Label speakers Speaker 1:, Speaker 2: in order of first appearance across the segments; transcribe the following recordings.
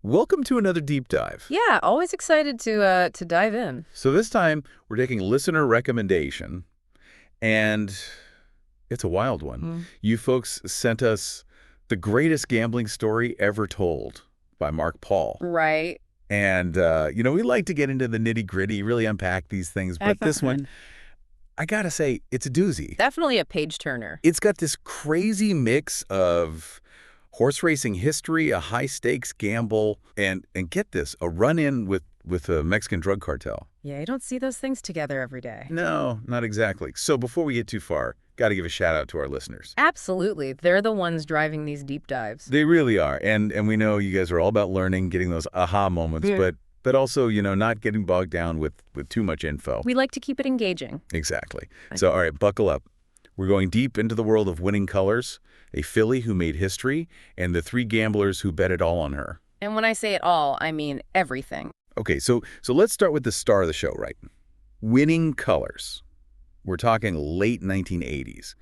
Speaker 1: Welcome to another deep dive.
Speaker 2: Yeah, always excited to dive in.
Speaker 1: So this time we're taking listener recommendation, and it's a wild one.
Speaker 2: Mm.
Speaker 1: You folks sent us The Greatest Gambling Story Ever Told by Mark Paul.
Speaker 2: Right.
Speaker 1: And, we like to get into the nitty-gritty, really unpack these things, but this one, I gotta say, it's a doozy.
Speaker 2: Definitely a page turner.
Speaker 1: It's got this crazy mix of horse racing history, a high-stakes gamble, and get this, a run-in with a Mexican drug cartel.
Speaker 2: Yeah, you don't see those things together every day.
Speaker 1: No, not exactly. So before we get too far, got to give a shout-out to our listeners.
Speaker 2: Absolutely. They're the ones driving these deep dives.
Speaker 1: They really are, and we know you guys are all about learning, getting those aha moments,
Speaker 2: Yeah.
Speaker 1: but also, not getting bogged down with too much info.
Speaker 2: We like to keep it engaging.
Speaker 1: Exactly. So, all right, buckle up. We're going deep into the world of Winning Colors, a filly who made history, and the three gamblers who bet it all on her.
Speaker 2: And when I say it all, I mean everything.
Speaker 1: Okay, so let's start with the star of the show, right? Winning Colors. We're talking late 1980s.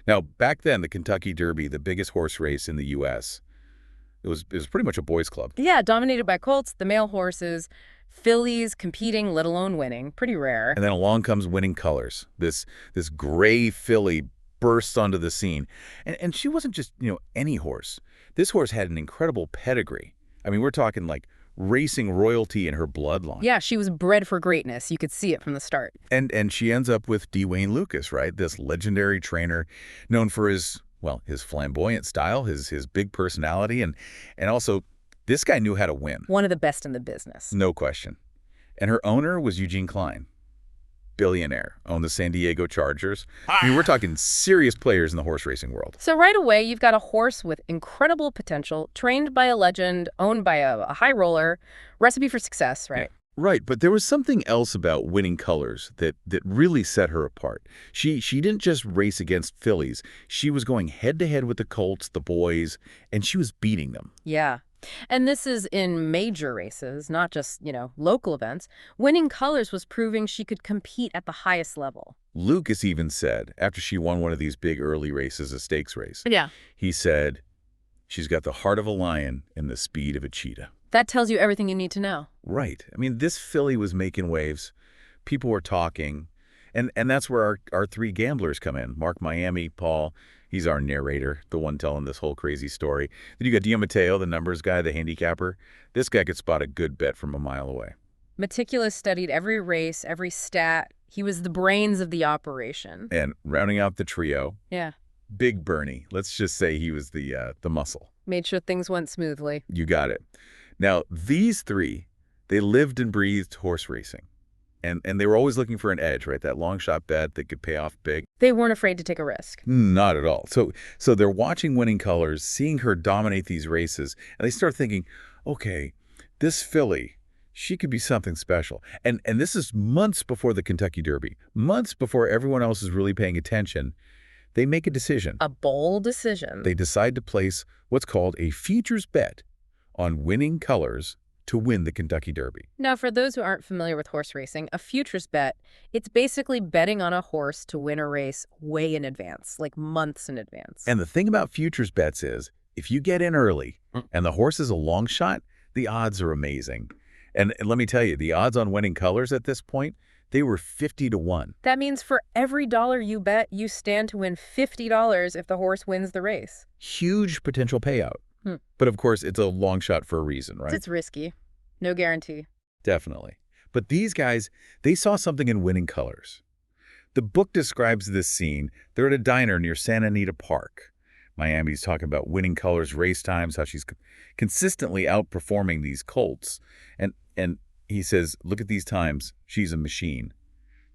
Speaker 1: Now, back then, the Kentucky Derby, the biggest horse race in the U.S., it was pretty much a boys' club.
Speaker 2: Yeah, dominated by colts, the male horses, fillies competing, let alone winning. Pretty rare.
Speaker 1: And then along comes Winning Colors. This gray filly bursts onto the scene. And she wasn't just, any horse. This horse had an incredible pedigree. I mean, we're talking like racing royalty in her bloodline.
Speaker 2: Yeah, she was bred for greatness. You could see it from the start.
Speaker 1: And she ends up with D. Wayne Lucas, right? This legendary trainer known for his flamboyant style, his big personality, and also this guy knew how to win.
Speaker 2: One of the best in the business.
Speaker 1: No question. And her owner was Eugene Klein, billionaire, owned the San Diego Chargers. I mean, we're talking serious players in the horse racing world.
Speaker 2: So right away, you've got a horse with incredible potential, trained by a legend, owned by a high roller, recipe for success, right?
Speaker 1: Right, but there was something else about Winning Colors that really set her apart. She didn't just race against fillies. She was going head-to-head with the colts, the boys, and she was beating them.
Speaker 2: Yeah. And this is in major races, not just, local events. Winning Colors was proving she could compete at the highest level.
Speaker 1: Lucas even said, after she won one of these big early races, a stakes race,
Speaker 2: Yeah.
Speaker 1: he said, she's got the heart of a lion and the speed of a cheetah.
Speaker 2: That tells you everything you need to know.
Speaker 1: Right. I mean, this filly was making waves. People were talking. And that's where our three gamblers come in. Mark Miami, Paul, he's our narrator, the one telling this whole crazy story. Then you got Mateo, the numbers guy, the handicapper. This guy could spot a good bet from a mile away.
Speaker 2: Meticulous studied every race, every stat. He was the brains of the operation.
Speaker 1: And rounding out the trio,
Speaker 2: Yeah.
Speaker 1: Big Bernie. Let's just say he was the muscle.
Speaker 2: Made sure things went smoothly.
Speaker 1: You got it. Now, these three, they lived and breathed horse racing. And they were always looking for an edge, right? That long shot bet that could pay off big.
Speaker 2: They weren't afraid to take a risk.
Speaker 1: Not at all. So they're watching Winning Colors, seeing her dominate these races, and they start thinking, okay, this filly, she could be something special. And this is months before the Kentucky Derby, months before everyone else is really paying attention. They make a decision.
Speaker 2: A bold decision.
Speaker 1: They decide to place what's called a futures bet on Winning Colors to win the Kentucky Derby.
Speaker 2: Now, for those who aren't familiar with horse racing, a futures bet, it's basically betting on a horse to win a race way in advance, like months in advance.
Speaker 1: And the thing about futures bets is, if you get in early and the horse is a long shot, the odds are amazing. And let me tell you, the odds on Winning Colors at this point, they were 50-1.
Speaker 2: That means for every dollar you bet, you stand to win $50 if the horse wins the race.
Speaker 1: Huge potential payout. But of course, it's a long shot for a reason, right?
Speaker 2: It's risky. No guarantee.
Speaker 1: Definitely. But these guys, they saw something in Winning Colors. The book describes this scene. They're at a diner near Santa Anita Park. Miami's talking about Winning Colors race times, how she's consistently outperforming these colts. And he says, look at these times. She's a machine.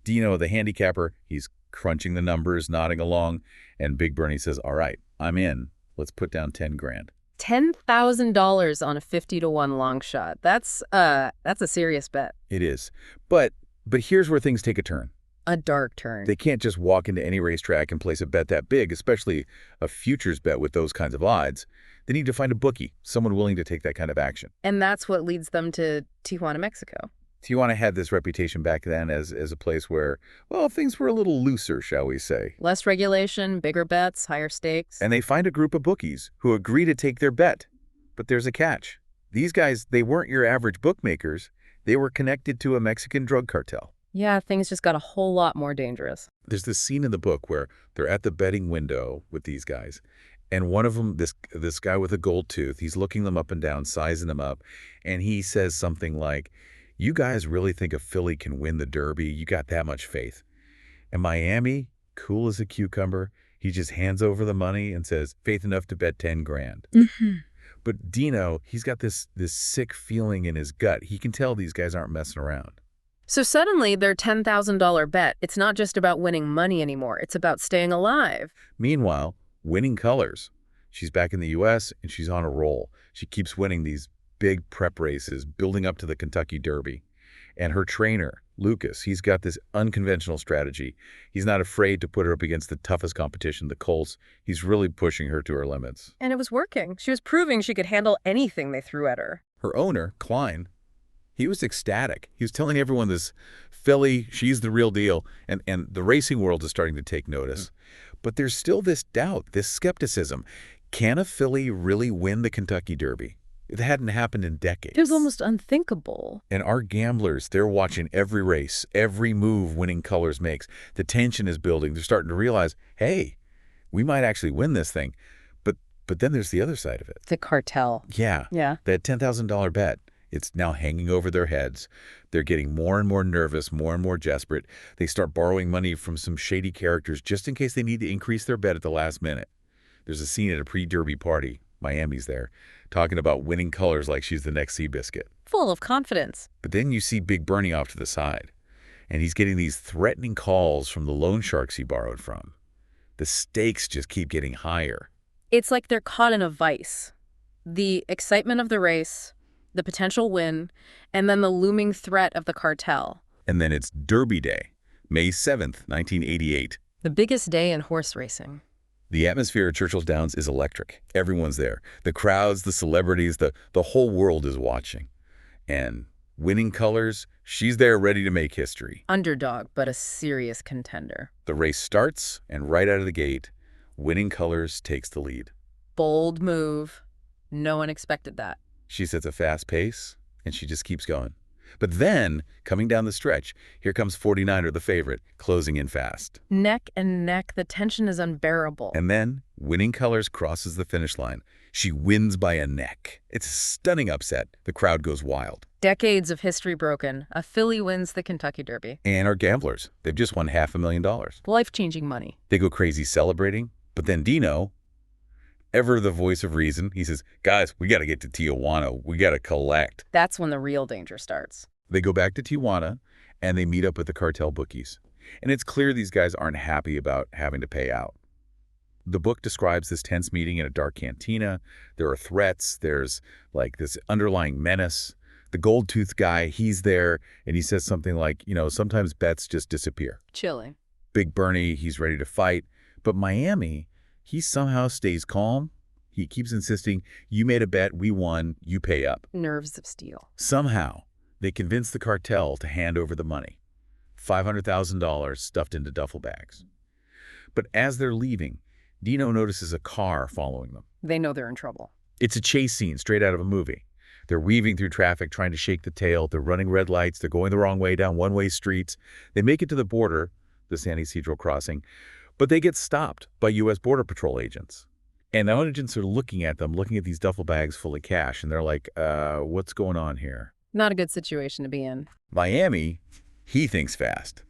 Speaker 1: Dino, the handicapper, he's crunching the numbers, nodding along. And Big Bernie says, all right, I'm in. Let's put down 10 grand.
Speaker 2: $10,000 on a 50-1 long shot. That's a serious bet.
Speaker 1: It is. But here's where things take a turn.
Speaker 2: A dark turn.
Speaker 1: They can't just walk into any racetrack and place a bet that big, especially a futures bet with those kinds of odds. They need to find a bookie, someone willing to take that kind of action.
Speaker 2: And that's what leads them to Tijuana, Mexico.
Speaker 1: Tijuana had this reputation back then as a place where, well, things were a little looser, shall we say.
Speaker 2: Less regulation, bigger bets, higher stakes.
Speaker 1: And they find a group of bookies who agree to take their bet. But there's a catch. These guys, they weren't your average bookmakers. They were connected to a Mexican drug cartel.
Speaker 2: Yeah, things just got a whole lot more dangerous.
Speaker 1: There's this scene in the book where they're at the betting window with these guys, and one of them, this guy with a gold tooth, he's looking them up and down, sizing them up, and he says something like, "You guys really think a Philly can win the Derby? You got that much faith?" And Miami, cool as a cucumber, he just hands over the money and says, "Faith enough to bet 10 grand."
Speaker 2: Hmm.
Speaker 1: But Dino, he's got this sick feeling in his gut. He can tell these guys aren't messing around.
Speaker 2: So suddenly, their $10,000 bet, it's not just about winning money anymore. It's about staying alive.
Speaker 1: Meanwhile, winning colors. She's back in the U.S. and she's on a roll. She keeps winning these big prep races, building up to the Kentucky Derby. And her trainer, Lucas, he's got this unconventional strategy. He's not afraid to put her up against the toughest competition, the Colts. He's really pushing her to her limits.
Speaker 2: And it was working. She was proving she could handle anything they threw at her.
Speaker 1: Her owner, Klein, he was ecstatic. He was telling everyone this, Philly, she's the real deal. And the racing world is starting to take notice. But there's still this doubt, this skepticism. Can a filly really win the Kentucky Derby? It hadn't happened in decades.
Speaker 2: It was almost unthinkable.
Speaker 1: And our gamblers, they're watching every race, every move Winning Colors makes. The tension is building. They're starting to realize, hey, we might actually win this thing. But then there's the other side of it.
Speaker 2: The cartel.
Speaker 1: Yeah.
Speaker 2: Yeah.
Speaker 1: That $10,000 bet. It's now hanging over their heads. They're getting more and more nervous, more and more desperate. They start borrowing money from some shady characters just in case they need to increase their bet at the last minute. There's a scene at a pre-Derby party. Miami's there, talking about Winning Colors like she's the next Seabiscuit.
Speaker 2: Full of confidence.
Speaker 1: But then you see Big Bernie off to the side, and he's getting these threatening calls from the loan sharks he borrowed from. The stakes just keep getting higher.
Speaker 2: It's like they're caught in a vice. The excitement of the race, the potential win, and then the looming threat of the cartel.
Speaker 1: And then it's Derby Day, May 7th, 1988.
Speaker 2: The biggest day in horse racing.
Speaker 1: The atmosphere at Churchill Downs is electric. Everyone's there. The crowds, the celebrities, the whole world is watching. And Winning Colors, she's there ready to make history.
Speaker 2: Underdog, but a serious contender.
Speaker 1: The race starts, and right out of the gate, Winning Colors takes the lead.
Speaker 2: Bold move. No one expected that.
Speaker 1: She sets a fast pace, and she just keeps going. But then, coming down the stretch, here comes 49er, the favorite, closing in fast.
Speaker 2: Neck and neck, the tension is unbearable.
Speaker 1: And then, Winning Colors crosses the finish line. She wins by a neck. It's a stunning upset. The crowd goes wild.
Speaker 2: Decades of history broken. A filly wins the Kentucky Derby.
Speaker 1: And our gamblers, they've just won $500,000.
Speaker 2: Life-changing money.
Speaker 1: They go crazy celebrating. But then Dino, ever the voice of reason, he says, guys, we got to get to Tijuana. We got to collect.
Speaker 2: That's when the real danger starts.
Speaker 1: They go back to Tijuana, and they meet up with the cartel bookies. And it's clear these guys aren't happy about having to pay out. The book describes this tense meeting in a dark cantina. There are threats. There's like this underlying menace. The gold-toothed guy, he's there, and he says something like, sometimes bets just disappear.
Speaker 2: Chilling.
Speaker 1: Big Bernie, he's ready to fight. But Miami, he somehow stays calm. He keeps insisting, you made a bet, we won, you pay up.
Speaker 2: Nerves of steel.
Speaker 1: Somehow, they convince the cartel to hand over the money. $500,000 stuffed into duffel bags. But as they're leaving, Dino notices a car following them.
Speaker 2: They know they're in trouble.
Speaker 1: It's a chase scene straight out of a movie. They're weaving through traffic, trying to shake the tail. They're running red lights. They're going the wrong way down one-way streets. They make it to the border, the San Ysidro crossing, but they get stopped by U.S. Border Patrol agents. And the agents are looking at them, looking at these duffel bags full of cash, and they're like, what's going on here?
Speaker 2: Not a good situation to be in.
Speaker 1: Miami, he thinks fast.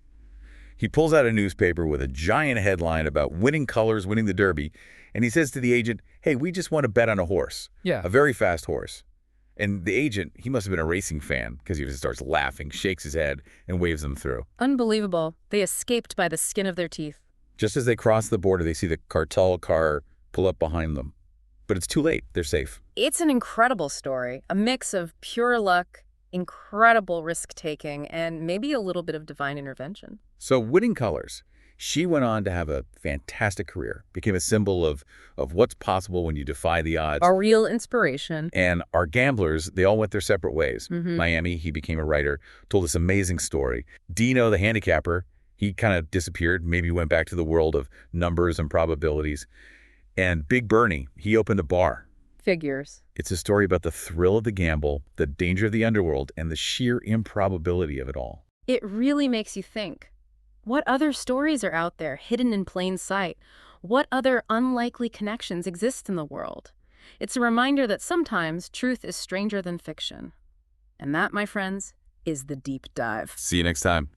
Speaker 1: He pulls out a newspaper with a giant headline about Winning Colors winning the Derby, and he says to the agent, hey, we just want to bet on a horse.
Speaker 2: Yeah.
Speaker 1: A very fast horse. And the agent, he must have been a racing fan because he just starts laughing, shakes his head, and waves them through.
Speaker 2: Unbelievable. They escaped by the skin of their teeth.
Speaker 1: Just as they cross the border, they see the cartel car pull up behind them. But it's too late. They're safe.
Speaker 2: It's an incredible story, a mix of pure luck, incredible risk-taking, and maybe a little bit of divine intervention.
Speaker 1: So Winning Colors, she went on to have a fantastic career, became a symbol of what's possible when you defy the odds.
Speaker 2: A real inspiration.
Speaker 1: And our gamblers, they all went their separate ways. Miami, he became a writer, told this amazing story. Dino, the handicapper, he kind of disappeared, maybe went back to the world of numbers and probabilities. And Big Bernie, he opened a bar.
Speaker 2: Figures.
Speaker 1: It's a story about the thrill of the gamble, the danger of the underworld, and the sheer improbability of it all.
Speaker 2: It really makes you think. What other stories are out there, hidden in plain sight? What other unlikely connections exist in the world? It's a reminder that sometimes truth is stranger than fiction. And that, my friends, is the deep dive.
Speaker 1: See you next time.